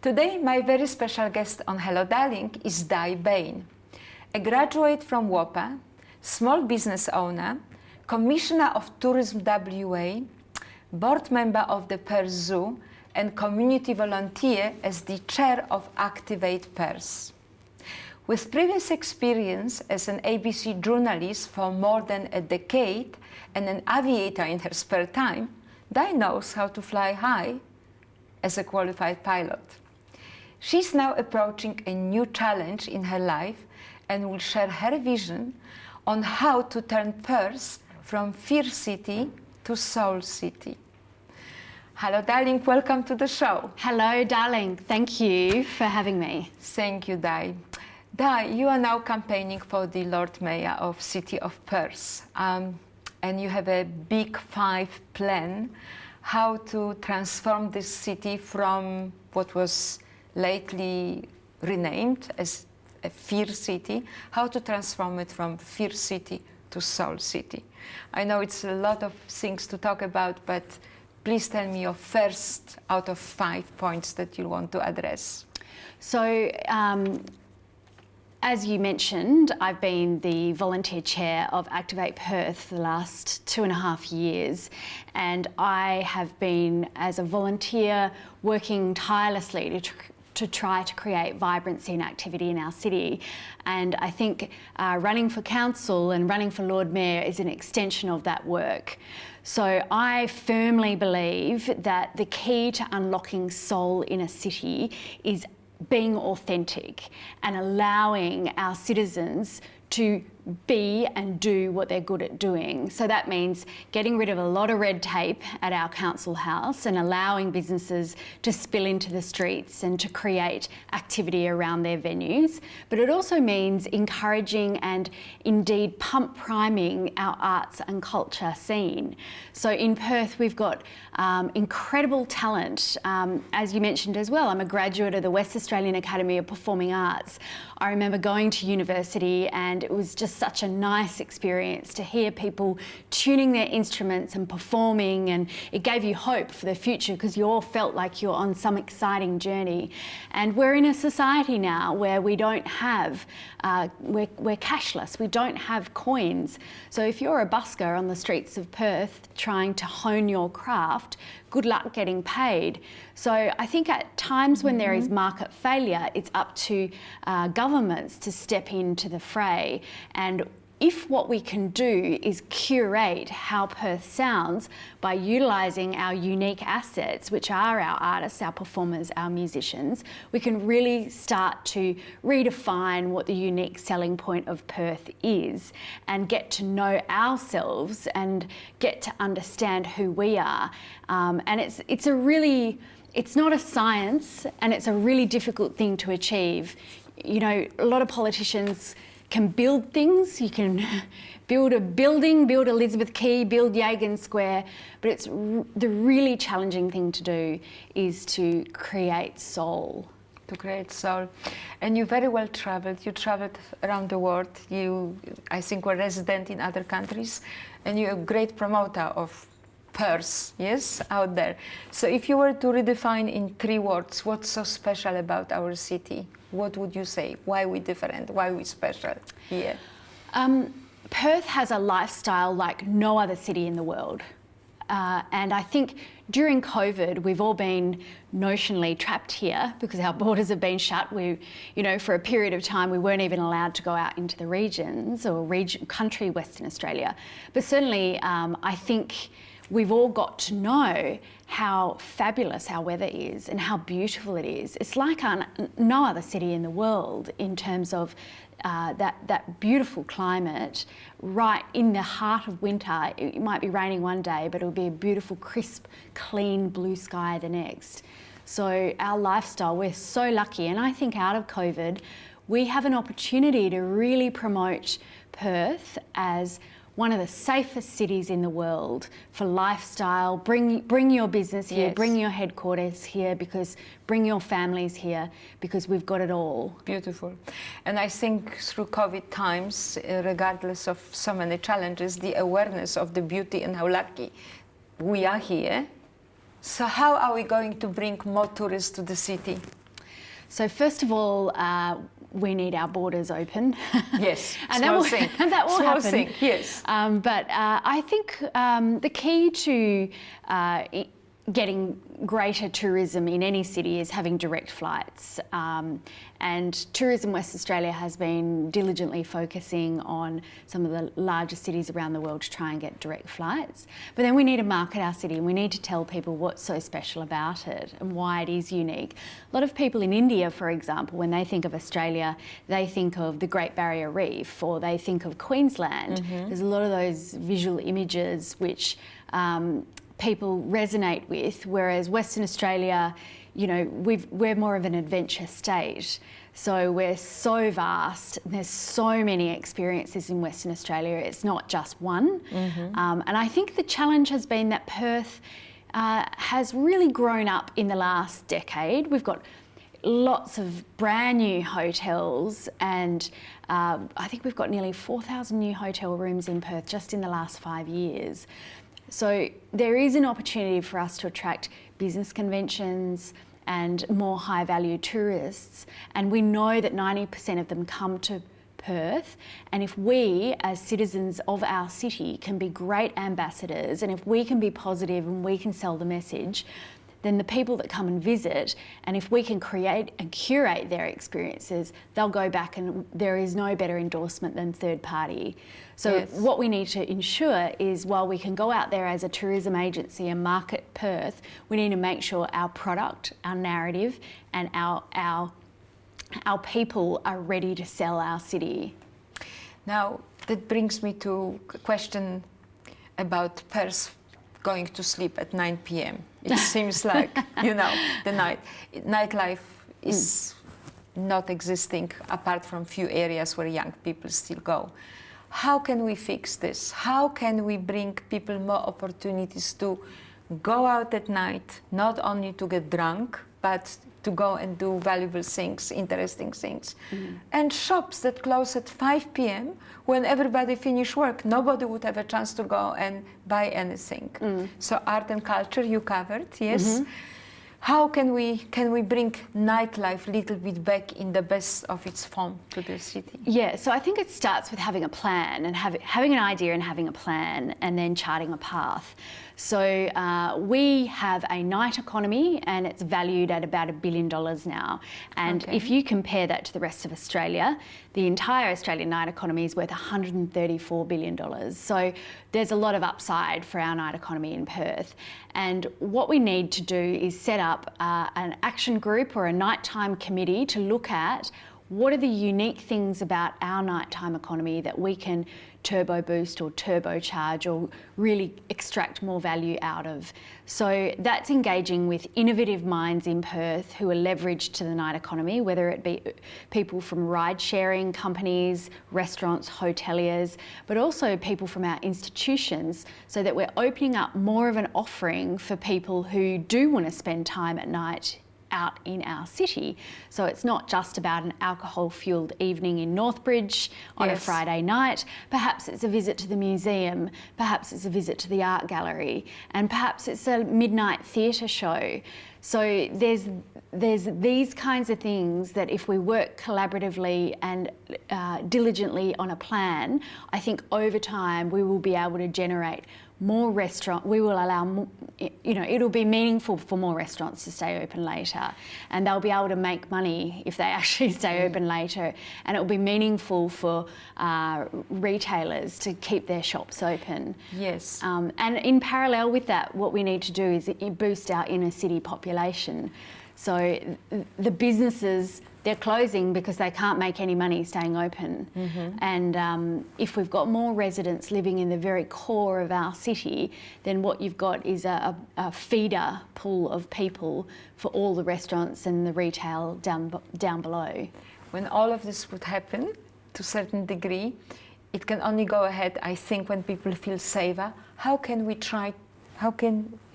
Today, my very special guest on Hello Darlink is Dai Bain, a graduate from WOPA, small business owner, Commissioner of Tourism WA, board member of the Perth Zoo, and community volunteer as the chair of Activate Perth. With previous experience as an ABC journalist for more than a decade and an aviator in her spare time, Dai knows how to fly high as a qualified pilot. She's now approaching a new challenge in her life and will share her vision on how to turn Perth from fear city to soul city. Hello, Darlink, welcome to the show. Hello, Darlink. Thank you for having me. Thank you, Dai. Dai, you are now campaigning for the Lord Mayor of City of Perth, and you have a big five plan how to transform this city from what was lately renamed as a fear city, how to transform it from fear city to soul city. I know it's a lot of things to talk about, but please tell me your first out of 5 points that you want to address. So, as you mentioned, I've been the volunteer chair of Activate Perth for the last 2.5 years, and I have been, as a volunteer, working tirelessly to try to create vibrancy and activity in our city. And I think running for council and running for Lord Mayor is an extension of that work. So I firmly believe that the key to unlocking soul in a city is being authentic and allowing our citizens to be and do what they're good at doing. So that means getting rid of a lot of red tape at our council house and allowing businesses to spill into the streets and to create activity around their venues. But it also means encouraging and indeed pump priming our arts and culture scene. So in Perth, we've got incredible talent. As you mentioned as well, I'm a graduate of the West Australian Academy of Performing Arts. I remember going to university and it was just such a nice experience to hear people tuning their instruments and performing, and it gave you hope for the future because you all felt like you're on some exciting journey. And we're in a society now where we don't have, we're cashless, we don't have coins. So if you're a busker on the streets of Perth trying to hone your craft, good luck getting paid. So I think at times when there is market failure, it's up to governments to step into the fray. And if what we can do is curate how Perth sounds by utilising our unique assets, which are our artists, our performers, our musicians, we can really start to redefine what the unique selling point of Perth is and get to know ourselves and get to understand who we are. And it's not a science, and it's a really difficult thing to achieve. You know, a lot of politicians can build things. You can build a building, build Elizabeth Quay, build Yagan Square, but it's the really challenging thing to do is to create soul. To create soul. And you very well traveled. You traveled around the world. You, I think, were resident in other countries, and you're a great promoter of Perth, yes, out there. So if you were to redefine in 3 words, what's so special about our city? What would you say? Why are we different? Why are we special here? Perth has a lifestyle like no other city in the world. And I think during COVID, we've all been notionally trapped here because our borders have been shut. For a period of time, we weren't even allowed to go out into the regions or country Western Australia. But certainly, I think we've all got to know how fabulous our weather is and how beautiful it is. It's like no other city in the world in terms of that beautiful climate right in the heart of winter. It might be raining one day, but it'll be a beautiful, crisp, clean blue sky the next. So our lifestyle, we're so lucky. And I think out of COVID, we have an opportunity to really promote Perth as one of the safest cities in the world for lifestyle. Bring your business here, yes. Bring your headquarters here, bring your families here, because we've got it all. Beautiful. And I think through COVID times, regardless of so many challenges, the awareness of the beauty and how lucky we are here. So how are we going to bring more tourists to the city? So first of all, we need our borders open. Yes, and that will small happen. thing, yes. But I think the key to getting greater tourism in any city is having direct flights. And Tourism West Australia has been diligently focusing on some of the largest cities around the world to try and get direct flights. But then we need to market our city, and we need to tell people what's so special about it and why it is unique. A lot of people in India, for example, when they think of Australia, they think of the Great Barrier Reef, or they think of Queensland. There's a lot of those visual images which people resonate with, whereas Western Australia, you know, we're more of an adventure state. So we're so vast, and there's so many experiences in Western Australia. It's not just one. And I think the challenge has been that Perth has really grown up in the last decade. We've got lots of brand new hotels, and I think we've got nearly 4,000 new hotel rooms in Perth just in the last 5 years. So there is an opportunity for us to attract business conventions and more high value tourists. And we know that 90% of them come to Perth. And if we, as citizens of our city, can be great ambassadors, and if we can be positive and we can sell the message, then the people that come and visit, and if we can create and curate their experiences, they'll go back, and there is no better endorsement than third party. So Yes. what we need to ensure is, while we can go out there as a tourism agency and market Perth, we need to make sure our product, our narrative, and our people are ready to sell our city. Now, that brings me to a question about Perth going to sleep at 9 p.m. It seems like, you know, the nightlife is not existing apart from few areas where young people still go. How can we fix this? How can we bring people more opportunities to go out at night, not only to get drunk, but to go and do valuable things, interesting things. And shops that close at 5 p.m. when everybody finish work, nobody would have a chance to go and buy anything. So art and culture you covered, yes. How can we bring nightlife a little bit back in the best of its form to the city? Yeah, so I think it starts with having a plan, and having an idea and having a plan, and then charting a path. So we have a night economy, and it's valued at about $1 billion now. And if you compare that to the rest of Australia, the entire Australian night economy is worth $134 billion. So there's a lot of upside for our night economy in Perth. And what we need to do is set up an action group or a nighttime committee to look at what are the unique things about our nighttime economy that we can turbo boost or turbocharge or really extract more value out of. So that's engaging with innovative minds in Perth who are leveraged to the night economy, whether it be people from ride-sharing companies, restaurants, hoteliers, but also people from our institutions, so that we're opening up more of an offering for people who do want to spend time at night out in our city. So it's not just about an alcohol-fueled evening in Northbridge on a Friday night. Perhaps it's a visit to the museum, perhaps it's a visit to the art gallery, and perhaps it's a midnight theatre show. So there's these kinds of things that if we work collaboratively and diligently on a plan, I think over time we will be able to generate more we will allow, you know, it'll be meaningful for more restaurants to stay open later, and they'll be able to make money if they actually stay open later, and it'll be meaningful for retailers to keep their shops open. Yes. And in parallel with that, what we need to do is boost our inner city population. So the businesses, they're closing because they can't make any money staying open. And if we've got more residents living in the very core of our city, then what you've got is a feeder pool of people for all the restaurants and the retail down below. When all of this would happen, to a certain degree, it can only go ahead, I think, when people feel safer. How can you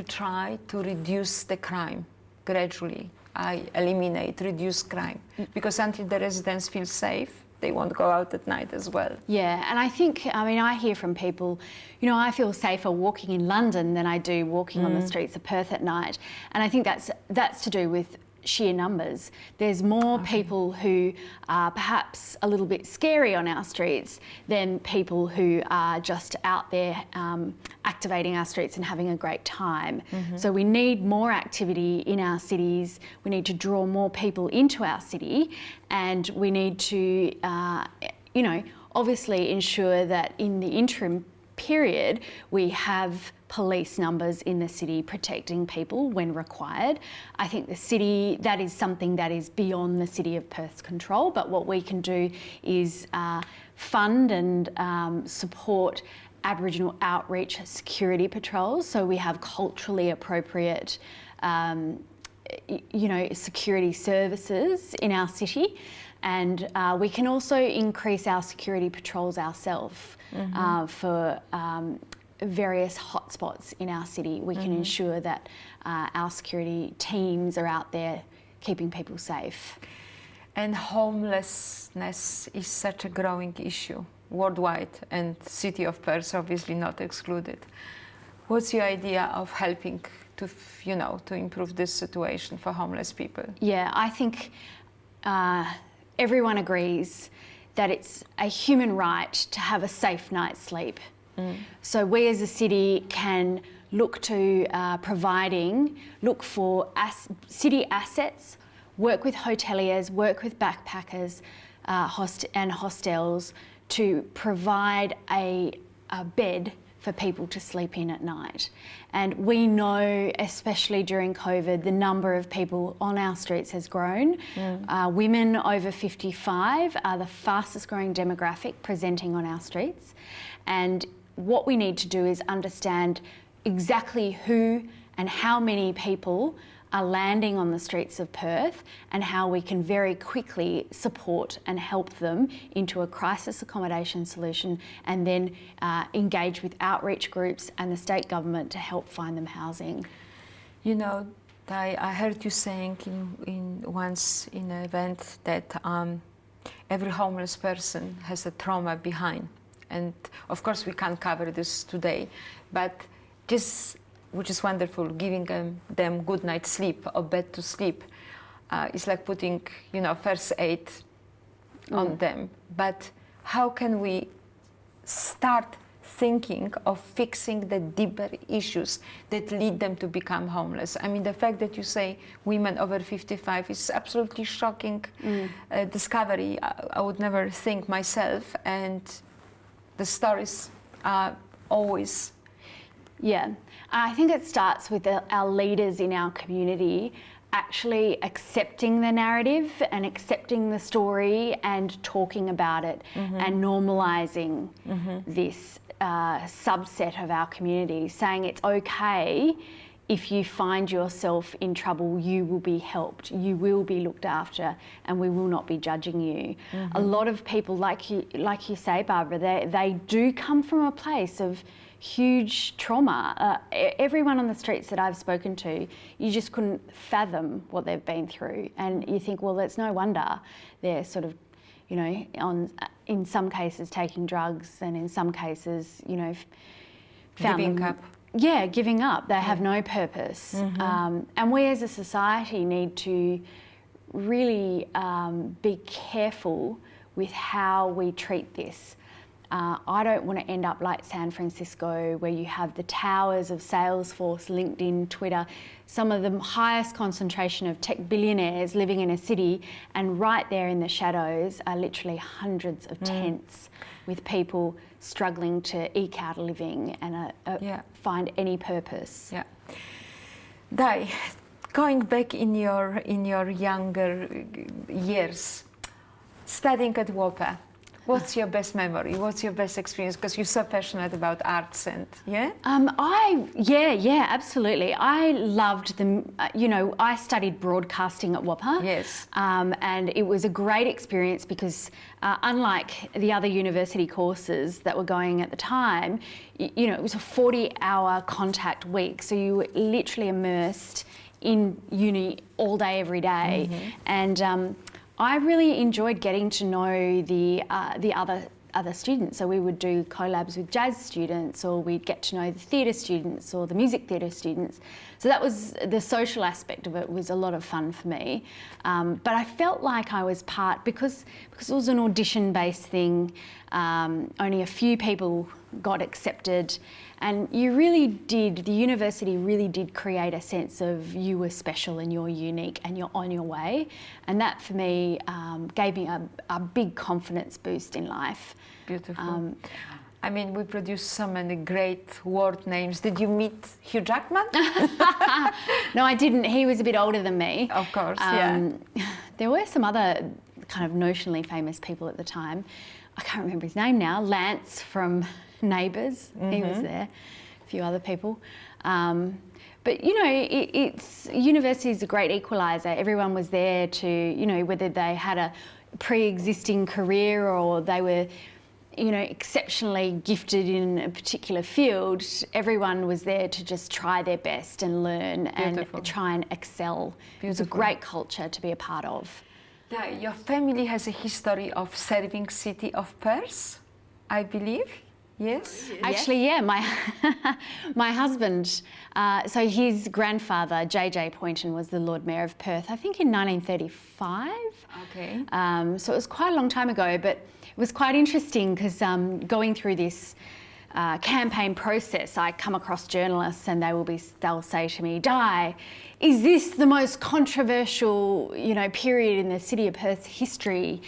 try to reduce the crime gradually? Reduce crime, because until the residents feel safe, they won't go out at night as well. Yeah, and I think, I mean, I hear from people, you know, I feel safer walking in London than I do walking on the streets of Perth at night. And I think that's to do with sheer numbers. There's more people who are perhaps a little bit scary on our streets than people who are just out there activating our streets and having a great time. So we need more activity in our cities. We need to draw more people into our city, and we need to, you know, obviously ensure that in the interim period we have police numbers in the city protecting people when required. I think the city, that is something that is beyond the City of Perth's control, but what we can do is fund and support Aboriginal outreach security patrols, so we have culturally appropriate you know, security services in our city, and we can also increase our security patrols ourselves for various hotspots in our city. We can ensure that our security teams are out there keeping people safe. And homelessness is such a growing issue worldwide, and City of Perth obviously not excluded. What's your idea of helping to, you know, to improve this situation for homeless people? Yeah, I think everyone agrees that it's a human right to have a safe night's sleep. So we as a city can look to look for city assets, work with hoteliers, work with backpackers and hostels to provide a bed for people to sleep in at night. And we know, especially during COVID, the number of people on our streets has grown. Women over 55 are the fastest growing demographic presenting on our streets. And what we need to do is understand exactly who and how many people are landing on the streets of Perth, and how we can very quickly support and help them into a crisis accommodation solution, and then engage with outreach groups and the state government to help find them housing. You know, I heard you saying once in an event that every homeless person has a trauma behind. And of course we can't cover this today, but just, which is wonderful, giving them good night's sleep or bed to sleep is like putting, you know, first aid on them. But how can we start thinking of fixing the deeper issues that lead them to become homeless? I mean, the fact that you say women over 55 is absolutely shocking discovery. I would never think myself, and the stories are always... Yeah, I think it starts with our leaders in our community actually accepting the narrative and accepting the story and talking about it and normalising this subset of our community, saying it's okay if you find yourself in trouble, you will be helped, you will be looked after, and we will not be judging you. A lot of people, like you say, Barbara, they do come from a place of huge trauma. Everyone on the streets that I've spoken to, you just couldn't fathom what they've been through. And you think, well, it's no wonder they're sort of, you know, in some cases taking drugs, and in some cases, you know, giving up. Yeah, giving up. They have no purpose. And we as a society need to really be careful with how we treat this. I don't want to end up like San Francisco, where you have the towers of Salesforce, LinkedIn, Twitter, some of the highest concentration of tech billionaires living in a city, and right there in the shadows are literally hundreds of tents with people struggling to eke out a living and find any purpose. Yeah. Dai, going back in your younger years, studying at WOPA, what's your best memory? What's your best experience? Because you're so passionate about arts, and absolutely. I loved them. You know, I studied broadcasting at WOPA. Yes. And it was a great experience because, unlike the other university courses that were going at the time, you know, it was a 40-hour contact week, so you were literally immersed in uni all day, every day, and I really enjoyed getting to know the other other students. So we would do collabs with jazz students, or we'd get to know the theatre students or the music theatre students. So that was the social aspect of it, was a lot of fun for me. But I felt like I was part, because it was an audition-based thing, only a few people got accepted, and the university really did create a sense of you were special and you're unique and you're on your way. And that for me gave me a big confidence boost in life. Beautiful. I mean, we produced so many great world names. Did you meet Hugh Jackman? No, I didn't. He was a bit older than me. Of course, yeah. There were some other kind of notionally famous people at the time. I can't remember his name now. Lance from Neighbours, he was there. A few other people. But, you know, university is a great equaliser. Everyone was there to, you know, whether they had a pre-existing career or they were, you know, exceptionally gifted in a particular field, everyone was there to just try their best and learn. Beautiful. And try and excel. Beautiful. It was a great culture to be a part of. Yeah, your family has a history of serving City of Perth, I believe. Yes? Actually, yeah, my husband, so his grandfather, J.J. Poynton, was the Lord Mayor of Perth, I think in 1935. Okay. So it was quite a long time ago, but it was quite interesting because going through this campaign process, I come across journalists and they'll say to me, Dai, is this the most controversial, you know, period in the City of Perth's history?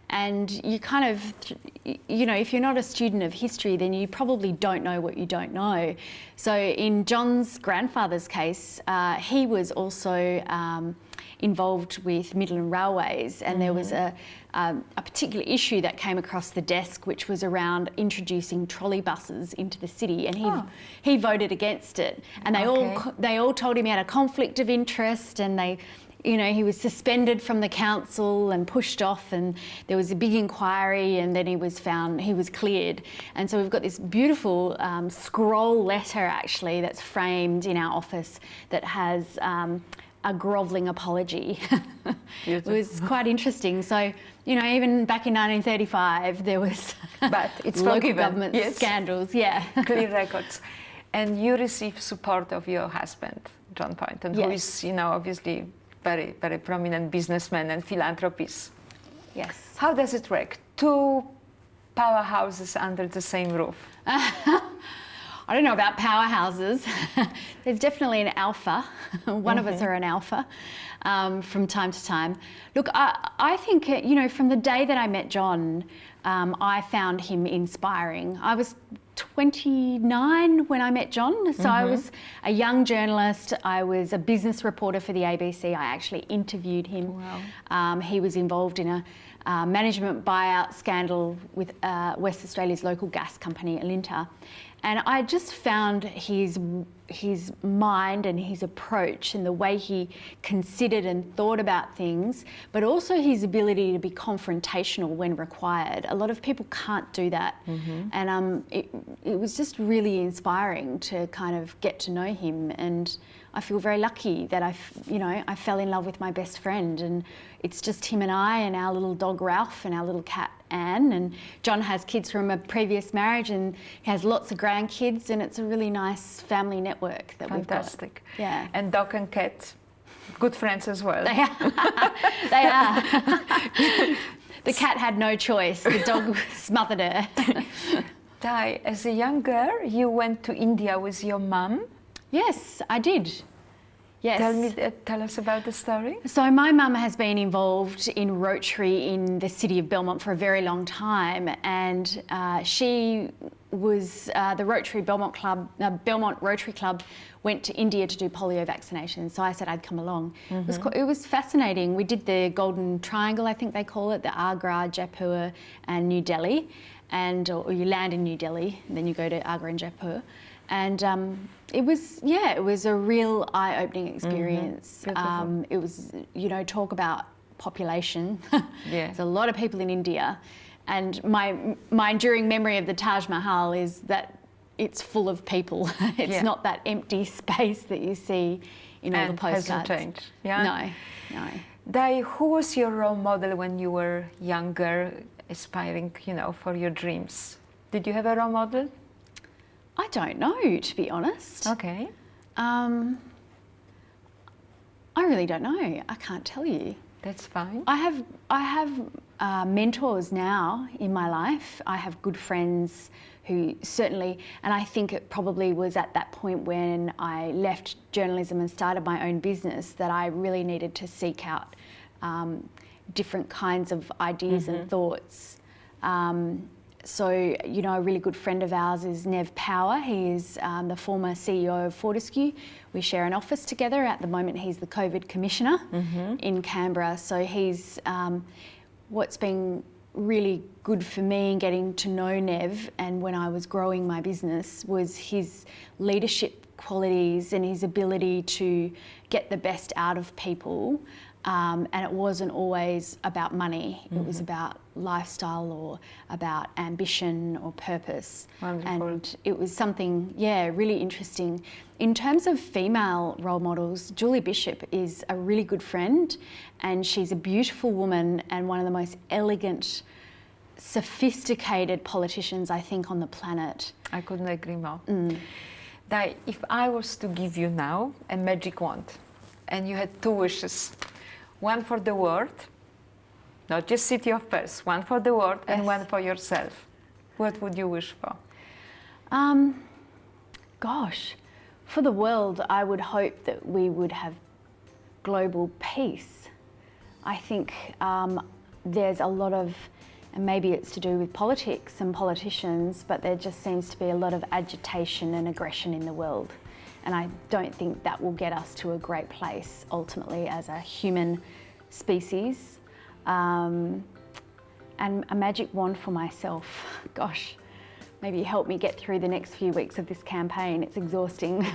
And you kind of, you know, if you're not a student of history, then you probably don't know what you don't know. So in John's grandfather's case, he was also involved with Midland Railways, and there was a particular issue that came across the desk, which was around introducing trolley buses into the city, and he voted against it. And they all told him he had a conflict of interest, and you know, he was suspended from the council and pushed off, and there was a big inquiry, and then he was cleared. And so we've got this beautiful scroll letter actually that's framed in our office that has a grovelling apology. It was quite interesting. So, you know, even back in 1935 there was but it's local government scandals, clear records. And you receive support of your husband, John Poynton, who is, you know, obviously very, very prominent businessman and philanthropist. Yes. How does it work? Two powerhouses under the same roof? I don't know about powerhouses. There's definitely an alpha. One of us are an alpha from time to time. Look, I think, you know, from the day that I met John, I found him inspiring. I was 29 when I met John, so I was a young journalist. I was a business reporter for the ABC. I actually interviewed him. Wow. He was involved in a management buyout scandal with West Australia's local gas company, Alinta. And I just found his mind and his approach and the way he considered and thought about things, but also his ability to be confrontational when required. A lot of people can't do that. And it was just really inspiring to kind of get to know him. And I feel very lucky that I fell in love with my best friend, and it's just him and I and our little dog Ralph and our little cat Anne. And John has kids from a previous marriage, and he has lots of grandkids, and it's a really nice family network that we've got. Fantastic. Yeah. And dog and cat, good friends as well. They are. They are. The cat had no choice. The dog smothered her. Dai, as a young girl, you went to India with your mum. Yes, I did. Yes. Tell us about the story. So my mum has been involved in Rotary in the city of Belmont for a very long time, and she was the Rotary Belmont Club, Belmont Rotary Club went to India to do polio vaccination. So I said I'd come along. It was fascinating. We did the Golden Triangle, I think they call it, the Agra, Jaipur and New Delhi. Or you land in New Delhi, and then you go to Agra and Jaipur. And it was a real eye-opening experience. It was, you know, talk about population. There's a lot of people in India. And my enduring memory of the Taj Mahal is that it's full of people. It's not that empty space that you see in all the postcards. Hasn't changed. Yeah? No. Dai, who was your role model when you were younger? aspiring, for your dreams? Did you have a role model? I don't know, to be honest. Okay. I really don't know. I can't tell you. That's fine. I have mentors now in my life. I have good friends who certainly, and I think it probably was at that point when I left journalism and started my own business that I really needed to seek out different kinds of ideas and thoughts. So, a really good friend of ours is Nev Power. He is the former CEO of Fortescue. We share an office together. At the moment, he's the COVID Commissioner in Canberra. So he's, what's been really good for me in getting to know Nev and when I was growing my business was his leadership qualities and his ability to get the best out of people. And it wasn't always about money. It was about lifestyle or about ambition or purpose. Wonderful. And it was something, really interesting. In terms of female role models, Julie Bishop is a really good friend, and she's a beautiful woman and one of the most elegant, sophisticated politicians, I think, on the planet. I couldn't agree more. Dai, if I was to give you now a magic wand and you had 2 wishes, one for the world, not just City of Perth, one for the world and one for yourself, what would you wish for? For the world, I would hope that we would have global peace. I think there's a lot of, and maybe it's to do with politics and politicians, but there just seems to be a lot of agitation and aggression in the world. And I don't think that will get us to a great place ultimately as a human species. And a magic wand for myself. Gosh, maybe help me get through the next few weeks of this campaign. It's exhausting.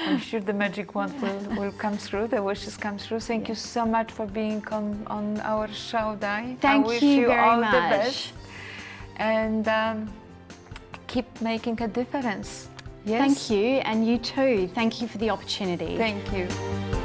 I'm sure the magic wand will come through, the wishes come through. Thank you so much for being on our show, Dai. Thank I wish you very all much. the best. And keep making a difference. Yes? Thank you, and you too. Thank you for the opportunity. Thank you.